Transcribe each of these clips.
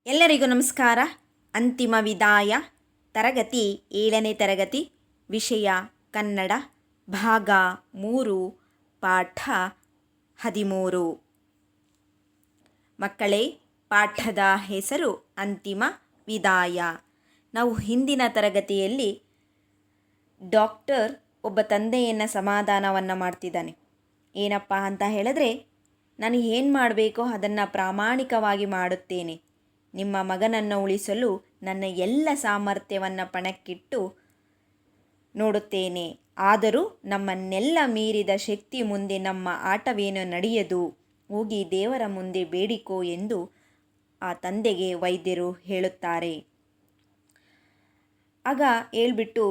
ಎಲ್ಲರಿಗೂ ನಮಸ್ಕಾರ. ಅಂತಿಮ ವಿದಾಯ ತರಗತಿ 7ನೇ ತರಗತಿ, ವಿಷಯ ಕನ್ನಡ, ಭಾಗ 3, ಪಾಠ 13. ಮಕ್ಕಳೇ, ಪಾಠದ ಹೆಸರು ಅಂತಿಮ ವಿದಾಯ. ನಾವು ಹಿಂದಿನ ತರಗತಿಯಲ್ಲಿ ಡಾಕ್ಟರ್ ಒಬ್ಬ ತಂದೆಯನ್ನು ಸಮಾಧಾನವನ್ನು ಮಾಡ್ತಿದ್ದಾನೆ. ಏನಪ್ಪ ಅಂತ ಹೇಳಿದ್ರೆ, ನಾನು ಏನು ಮಾಡಬೇಕೋ ಅದನ್ನು ಪ್ರಾಮಾಣಿಕವಾಗಿ ಮಾಡುತ್ತೇನೆ. ನಿಮ್ಮ ಮಗನನ್ನು ಉಳಿಸಲು ನನ್ನ ಎಲ್ಲ ಸಾಮರ್ಥ್ಯವನ್ನು ಪಣಕ್ಕಿಟ್ಟು ನೋಡುತ್ತೇನೆ. ಆದರೂ ನಮ್ಮನ್ನೆಲ್ಲ ಮೀರಿದ ಶಕ್ತಿ ಮುಂದೆ ನಮ್ಮ ಆಟವೇನು ನಡೆಯದು. ಹೋಗಿ ದೇವರ ಮುಂದೆ ಬೇಡಿಕೋ ಎಂದು ಆ ತಂದೆಗೆ ವೈದ್ಯರು ಹೇಳುತ್ತಾರೆ. ಆಗ ಹೇಳ್ಬಿಟ್ಟು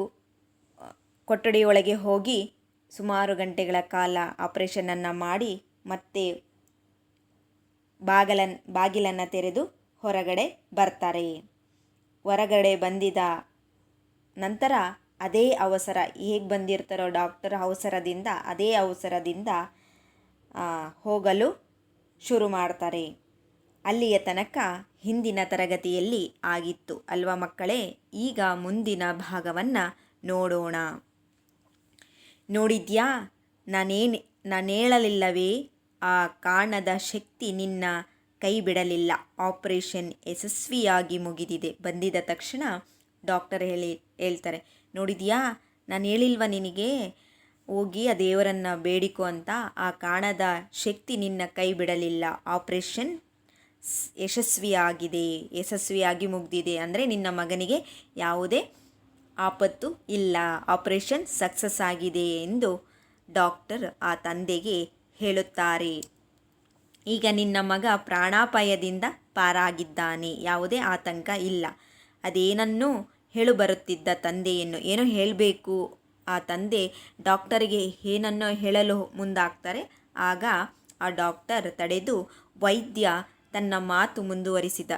ಕೊಠಡಿಯೊಳಗೆ ಹೋಗಿ ಸುಮಾರು ಗಂಟೆಗಳ ಕಾಲ ಆಪರೇಷನನ್ನು ಮಾಡಿ ಮತ್ತೆ ಬಾಗಿಲನ್ನು ತೆರೆದು ಹೊರಗಡೆ ಬರ್ತಾರೆ. ಹೊರಗಡೆ ಬಂದಿದ ನಂತರ ಅದೇ ಅವಸರ, ಹೇಗೆ ಬಂದಿರ್ತಾರೋ ಡಾಕ್ಟರ್ ಅವಸರದಿಂದ, ಅದೇ ಅವಸರದಿಂದ ಹೋಗಲು ಶುರು ಮಾಡ್ತಾರೆ. ಅಲ್ಲಿಯ ತನಕ ಹಿಂದಿನ ತರಗತಿಯಲ್ಲಿ ಆಗಿತ್ತು ಅಲ್ವಾ ಮಕ್ಕಳೇ? ಈಗ ಮುಂದಿನ ಭಾಗವನ್ನು ನೋಡೋಣ. ನೋಡಿದ್ಯಾ, ನಾನೇಳಲಿಲ್ಲವೇ, ಆ ಕಾಣದ ಶಕ್ತಿ ನಿನ್ನ ಕೈ ಬಿಡಲಿಲ್ಲ. ಆಪರೇಷನ್ ಯಶಸ್ವಿಯಾಗಿ ಮುಗಿದಿದೆ. ಬಂದಿದ ತಕ್ಷಣ ಡಾಕ್ಟರ್ ಹೇಳ್ತಾರೆ, ನೋಡಿದ್ಯಾ, ನಾನು ಹೇಳಿಲ್ವ ನಿನಗೆ ಹೋಗಿ ಆ ದೇವರನ್ನು ಬೇಡಿಕೊ ಅಂತ. ಆ ಕಾಣದ ಶಕ್ತಿ ನಿನ್ನ ಕೈ ಬಿಡಲಿಲ್ಲ. ಆಪರೇಷನ್ ಯಶಸ್ವಿಯಾಗಿ ಮುಗಿದಿದೆ. ಅಂದರೆ ನಿನ್ನ ಮಗನಿಗೆ ಯಾವುದೇ ಆಪತ್ತು ಇಲ್ಲ, ಆಪರೇಷನ್ ಸಕ್ಸಸ್ ಆಗಿದೆ ಎಂದು ಡಾಕ್ಟರ್ ಆ ತಂದೆಗೆ ಹೇಳುತ್ತಾರೆ. ಈಗ ನಿನ್ನ ಮಗ ಪ್ರಾಣಾಪಾಯದಿಂದ ಪಾರಾಗಿದ್ದಾನೆ, ಯಾವುದೇ ಆತಂಕ ಇಲ್ಲ. ಅದೇನನ್ನೂ ಬರುತ್ತಿದ್ದ ತಂದೆಯನ್ನು ಏನೋ ಹೇಳಬೇಕು. ಆ ತಂದೆ ಡಾಕ್ಟರಿಗೆ ಏನನ್ನೋ ಹೇಳಲು ಮುಂದಾಗ್ತಾರೆ. ಆಗ ಆ ಡಾಕ್ಟರ್ ತಡೆದು ವೈದ್ಯ ತನ್ನ ಮಾತು ಮುಂದುವರಿಸಿದ.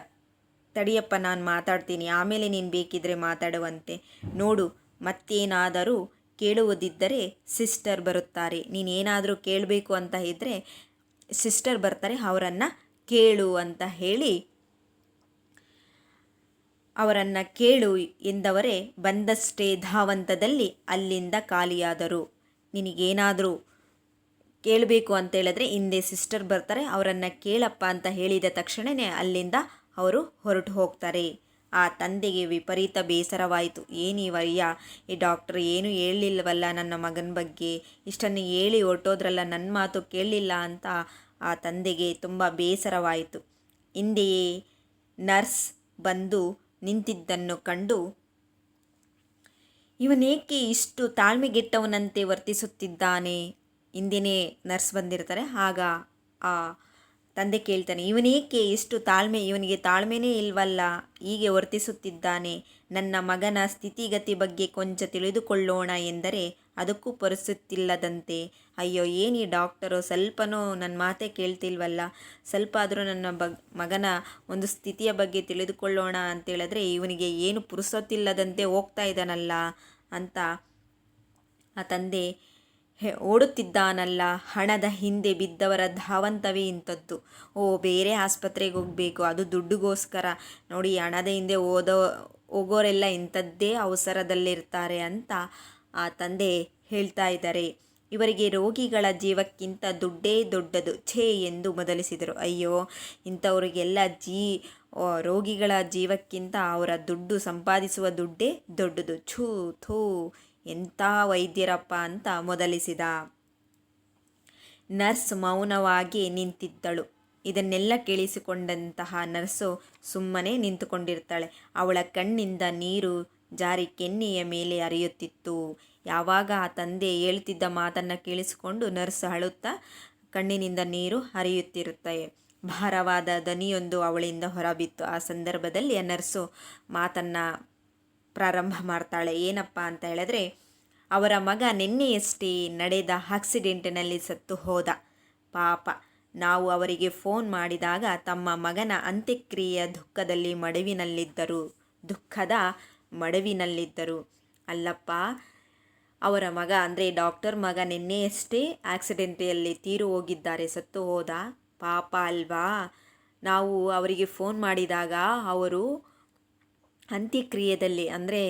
ತಡಿಯಪ್ಪ, ನಾನು ಮಾತಾಡ್ತೀನಿ, ಆಮೇಲೆ ನೀನು ಬೇಕಿದ್ರೆ ಮಾತಾಡುವಂತೆ. ನೋಡು, ಮತ್ತೇನಾದರೂ ಕೇಳುವುದಿದ್ದರೆ ಸಿಸ್ಟರ್ ಬರುತ್ತಾರೆ. ನೀನೇನಾದರೂ ಕೇಳಬೇಕು ಅಂತ ಇದ್ದರೆ ಸಿಸ್ಟರ್ ಬರ್ತಾರೆ, ಅವರನ್ನು ಕೇಳು ಅಂತ ಹೇಳಿ ಅವರನ್ನು ಕೇಳು ಎಂದವರೇ ಬಂದಷ್ಟೇ ಧಾವಂತದಲ್ಲಿ ಅಲ್ಲಿಂದ ಖಾಲಿಯಾದರು. ನಿನಗೇನಾದರೂ ಕೇಳಬೇಕು ಅಂತೇಳಿದ್ರೆ ಹಿಂದೆ ಸಿಸ್ಟರ್ ಬರ್ತಾರೆ, ಅವರನ್ನು ಕೇಳಪ್ಪ ಅಂತ ಹೇಳಿದ ತಕ್ಷಣವೇ ಅಲ್ಲಿಂದ ಅವರು ಹೊರಟು ಹೋಗ್ತಾರೆ. ಆ ತಂದೆಗೆ ವಿಪರೀತ ಬೇಸರವಾಯಿತು. ಏನಿವಯ್ಯ, ಈ ಡಾಕ್ಟ್ರ್ ಏನು ಹೇಳಲಿಲ್ಲವಲ್ಲ ನನ್ನ ಮಗನ ಬಗ್ಗೆ, ಇಷ್ಟನ್ನು ಹೇಳಿ ಹೊರಟೋದ್ರಲ್ಲ, ನನ್ನ ಮಾತು ಕೇಳಲಿಲ್ಲ ಅಂತ ಆ ತಂದೆಗೆ ತುಂಬ ಬೇಸರವಾಯಿತು. ಹಿಂದೆಯೇ ನರ್ಸ್ ಬಂದು ನಿಂತಿದ್ದನ್ನು ಕಂಡು ಇವನೇಕೆ ಇಷ್ಟು ತಾಳ್ಮೆಗೆಟ್ಟವನಂತೆ ವರ್ತಿಸುತ್ತಿದ್ದಾನೆ. ಹಿಂದೆಯೇ ನರ್ಸ್ ಬಂದಿರ್ತಾರೆ. ಆಗ ಆ ತಂದೆ ಕೇಳ್ತಾನೆ, ಇವನೇಕೆ ಎಷ್ಟು ಇವನಿಗೆ ತಾಳ್ಮೆನೇ ಇಲ್ವಲ್ಲ, ಹೀಗೆ ವರ್ತಿಸುತ್ತಿದ್ದಾನೆ. ನನ್ನ ಮಗನ ಸ್ಥಿತಿಗತಿ ಬಗ್ಗೆ ಕೊಂಚ ತಿಳಿದುಕೊಳ್ಳೋಣ ಎಂದರೆ ಅದಕ್ಕೂ ಪರಿಸುತ್ತಿಲ್ಲದಂತೆ. ಅಯ್ಯೋ, ಏನು ಈ ಡಾಕ್ಟರು ಸ್ವಲ್ಪನೂ ನನ್ನ ಮಾತೇ ಕೇಳ್ತಿಲ್ವಲ್ಲ, ಸ್ವಲ್ಪ ಆದರೂ ನನ್ನ ಮಗನ ಒಂದು ಸ್ಥಿತಿಯ ಬಗ್ಗೆ ತಿಳಿದುಕೊಳ್ಳೋಣ ಅಂತೇಳಿದ್ರೆ ಇವನಿಗೆ ಏನು ಪುರುಸೊತ್ತಿಲ್ಲದಂತೆ ಹೋಗ್ತಾ ಇದ್ದಾನಲ್ಲ ಅಂತ ಆ ತಂದೆ ಓಡುತ್ತಿದ್ದಾನಲ್ಲ. ಹಣದ ಹಿಂದೆ ಬಿದ್ದವರ ಧಾವಂತವೇ ಇಂಥದ್ದು. ಬೇರೆ ಆಸ್ಪತ್ರೆಗೆ ಹೋಗಬೇಕು, ಅದು ದುಡ್ಡುಗೋಸ್ಕರ. ನೋಡಿ, ಹಣದ ಹಿಂದೆ ಹೋಗೋರೆಲ್ಲ ಇಂಥದ್ದೇ ಅವಸರದಲ್ಲಿರ್ತಾರೆ ಅಂತ ಆ ತಂದೆ ಹೇಳ್ತಾ ಇದ್ದಾರೆ. ಇವರಿಗೆ ರೋಗಿಗಳ ಜೀವಕ್ಕಿಂತ ದುಡ್ಡೇ ದೊಡ್ಡದು, ಛೇ ಎಂದು ಮೊದಲಿಸಿದರು. ಅಯ್ಯೋ, ಇಂಥವ್ರಿಗೆಲ್ಲ ರೋಗಿಗಳ ಜೀವಕ್ಕಿಂತ ಅವರ ದುಡ್ಡು, ಸಂಪಾದಿಸುವ ದುಡ್ಡೇ ದೊಡ್ಡದು. ಛೂ ಥೂ, ಎಂಥ ವೈದ್ಯರಪ್ಪ ಅಂತ ಮೊದಲಿಸಿದ. ನರ್ಸ್ ಮೌನವಾಗಿ ನಿಂತಿದ್ದಳು. ಇದನ್ನೆಲ್ಲ ಕೇಳಿಸಿಕೊಂಡಂತಹ ನರ್ಸು ಸುಮ್ಮನೆ ನಿಂತುಕೊಂಡಿರ್ತಾಳೆ. ಅವಳ ಕಣ್ಣಿಂದ ನೀರು ಜಾರಿ ಕೆನ್ನೆಯ ಮೇಲೆ ಹರಿಯುತ್ತಿತ್ತು. ಯಾವಾಗ ಆ ತಂದೆ ಹೇಳ್ತಿದ್ದ ಮಾತನ್ನು ಕೇಳಿಸಿಕೊಂಡು ನರ್ಸ್ ಅಳುತ್ತಾ ಕಣ್ಣಿನಿಂದ ನೀರು ಹರಿಯುತ್ತಿರುತ್ತದೆ. ಭಾರವಾದ ದನಿಯೊಂದು ಅವಳಿಂದ ಹೊರಬಿತ್ತು. ಆ ಸಂದರ್ಭದಲ್ಲಿ ಆ ನರ್ಸು ಮಾತನ್ನು ಪ್ರಾರಂಭ ಮಾಡ್ತಾಳೆ. ಏನಪ್ಪ ಅಂತ ಹೇಳಿದ್ರೆ, ಅವರ ಮಗ ನಿನ್ನೆಯಷ್ಟೇ ನಡೆದ ಆಕ್ಸಿಡೆಂಟ್ನಲ್ಲಿ ಸತ್ತು ಹೋದ. ಪಾಪ, ನಾವು ಅವರಿಗೆ ಫೋನ್ ಮಾಡಿದಾಗ ತಮ್ಮ ಮಗನ ಅಂತ್ಯಕ್ರಿಯೆಯ ದುಃಖದ ಮಡುವಿನಲ್ಲಿದ್ದರು. ಅಲ್ಲಪ್ಪ, ಅವರ ಮಗ ಅಂದರೆ ಡಾಕ್ಟರ್ ಮಗ ನಿನ್ನೆಯಷ್ಟೇ ಆಕ್ಸಿಡೆಂಟಲ್ಲಿ ತೀರು ಹೋಗಿದ್ದಾರೆ, ಸತ್ತು ಹೋದ. ಪಾಪ ಅಲ್ವಾ? ನಾವು ಅವರಿಗೆ ಫೋನ್ ಮಾಡಿದಾಗ ಅವರು ಅಂತ್ಯಕ್ರಿಯೆಯಲ್ಲಿ ಅಂದರೆ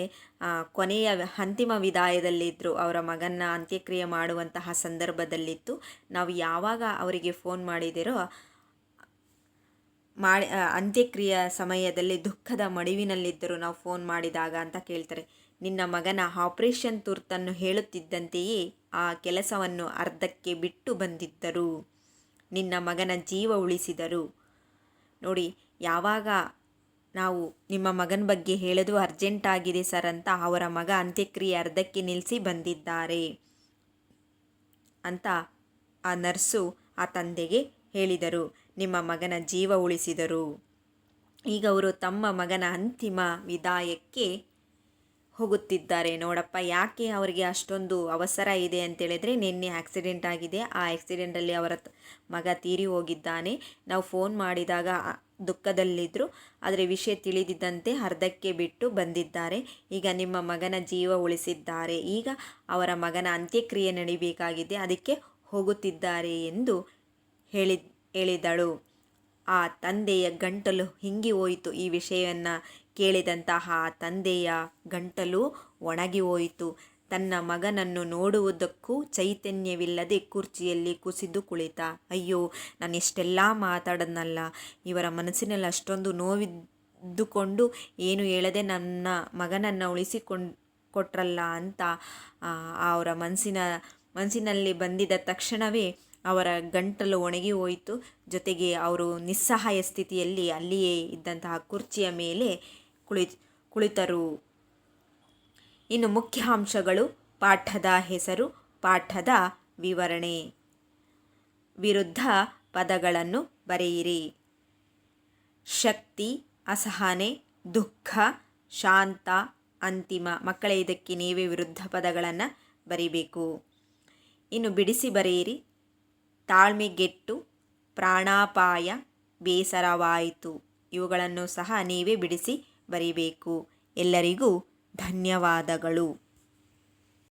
ಕೊನೆಯ ಅಂತಿಮ ವಿದಾಯದಲ್ಲಿದ್ದರು. ಅವರ ಮಗನ ಅಂತ್ಯಕ್ರಿಯೆ ಮಾಡುವಂತಹ ಸಂದರ್ಭದಲ್ಲಿತ್ತು. ನಾವು ಯಾವಾಗ ಅವರಿಗೆ ಫೋನ್ ಮಾಡಿದಿರೋ ಅಂತ್ಯಕ್ರಿಯೆ ಸಮಯದಲ್ಲಿ ದುಃಖದ ಮಡುವಿನಲ್ಲಿದ್ದರು ನಾವು ಫೋನ್ ಮಾಡಿದಾಗ ಅಂತ ಕೇಳ್ತಾರೆ. ನಿನ್ನ ಮಗನ ಆಪರೇಷನ್ ತುರ್ತನ್ನು ಹೇಳುತ್ತಿದ್ದಂತೆಯೇ ಆ ಕೆಲಸವನ್ನು ಅರ್ಧಕ್ಕೆ ಬಿಟ್ಟು ಬಂದಿದ್ದರು. ನಿನ್ನ ಮಗನ ಜೀವ ಉಳಿಸಿದರು. ನೋಡಿ, ಯಾವಾಗ ನಾವು ನಿಮ್ಮ ಮಗನ ಬಗ್ಗೆ ಹೇಳೋದು ಅರ್ಜೆಂಟ್ ಆಗಿದೆ ಸರ್ ಅಂತ ಅವರ ಮಗ ಅಂತ್ಯಕ್ರಿಯೆ ಅರ್ಧಕ್ಕೆ ನಿಲ್ಲಿಸಿ ಬಂದಿದ್ದಾರೆ ಅಂತ ಆ ನರ್ಸು ಆ ತಂದೆಗೆ ಹೇಳಿದರು. ನಿಮ್ಮ ಮಗನ ಜೀವ ಉಳಿಸಿದರು. ಈಗ ಅವರು ತಮ್ಮ ಮಗನ ಅಂತಿಮ ವಿದಾಯಕ್ಕೆ ಹೋಗುತ್ತಿದ್ದಾರೆ. ನೋಡಪ್ಪ, ಯಾಕೆ ಅವರಿಗೆ ಅಷ್ಟೊಂದು ಅವಸರ ಇದೆ ಅಂತೇಳಿದರೆ, ನಿನ್ನೆ ಆಕ್ಸಿಡೆಂಟ್ ಆಗಿದೆ. ಆ ಆಕ್ಸಿಡೆಂಟಲ್ಲಿ ಅವರ ಮಗ ತೀರಿ ಹೋಗಿದ್ದಾನೆ. ನಾವು ಫೋನ್ ಮಾಡಿದಾಗ ದುಃಖದಲ್ಲಿದ್ದರು, ಆದರೆ ವಿಷಯ ತಿಳಿದಿದ್ದಂತೆ ಅರ್ಧಕ್ಕೆ ಬಿಟ್ಟು ಬಂದಿದ್ದಾರೆ. ಈಗ ನಿಮ್ಮ ಮಗನ ಜೀವ ಉಳಿಸಿದ್ದಾರೆ. ಈಗ ಅವರ ಮಗನ ಅಂತ್ಯಕ್ರಿಯೆ ನಡಿಬೇಕಾಗಿದೆ, ಅದಕ್ಕೆ ಹೋಗುತ್ತಿದ್ದಾರೆ ಎಂದು ಹೇಳಿದಳು. ಆ ತಂದೆಯ ಗಂಟಲು ಹಿಂಗಿ ಹೋಯಿತು. ಈ ವಿಷಯವನ್ನು ಕೇಳಿದಂತಹ ತಂದೆಯ ಗಂಟಲು ಒಣಗಿ ಹೋಯಿತು. ತನ್ನ ಮಗನನ್ನು ನೋಡುವುದಕ್ಕೂ ಚೈತನ್ಯವಿಲ್ಲದೆ ಕುರ್ಚಿಯಲ್ಲಿ ಕುಸಿದು ಕುಳಿತ. ಅಯ್ಯೋ, ನಾನು ಎಷ್ಟೆಲ್ಲ ಮಾತಾಡದ್ನಲ್ಲ, ಇವರ ಮನಸ್ಸಿನಲ್ಲಿ ಅಷ್ಟೊಂದು ನೋವಿದ್ದುಕೊಂಡು ಏನು ಹೇಳದೆ ನನ್ನ ಮಗನನ್ನು ಕೊಟ್ರಲ್ಲ ಅಂತ ಅವರ ಮನಸ್ಸಿನಲ್ಲಿ ಬಂದಿದ್ದ ತಕ್ಷಣವೇ ಅವರ ಗಂಟಲು ಒಣಗಿ ಹೋಯಿತು. ಜೊತೆಗೆ ಅವರು ನಿಸ್ಸಹಾಯ ಸ್ಥಿತಿಯಲ್ಲಿ ಅಲ್ಲಿಯೇ ಇದ್ದಂತಹ ಕುರ್ಚಿಯ ಮೇಲೆ ಕುಳಿತರು. ಇನ್ನು ಮುಖ್ಯಾಂಶಗಳು: ಪಾಠದ ಹೆಸರು, ಪಾಠದ ವಿವರಣೆ. ವಿರುದ್ಧ ಪದಗಳನ್ನು ಬರೆಯಿರಿ. ಶಕ್ತಿ, ಅಸಹನೆ, ದುಃಖ, ಶಾಂತ, ಅಂತಿಮ. ಮಕ್ಕಳೇ, ಇದಕ್ಕೆ ನೀವೇ ವಿರುದ್ಧ ಪದಗಳನ್ನು ಬರೀಬೇಕು. ಇನ್ನು ಬಿಡಿಸಿ ಬರೆಯಿರಿ. ತಾಳ್ಮೆಗೆಟ್ಟು, ಪ್ರಾಣಾಪಾಯ, ಬೇಸರವಾಯಿತು. ಇವುಗಳನ್ನು ಸಹ ನೀವೇ ಬಿಡಿಸಿ ಬರೀಬೇಕು. ಎಲ್ಲರಿಗೂ ಧನ್ಯವಾದಗಳು.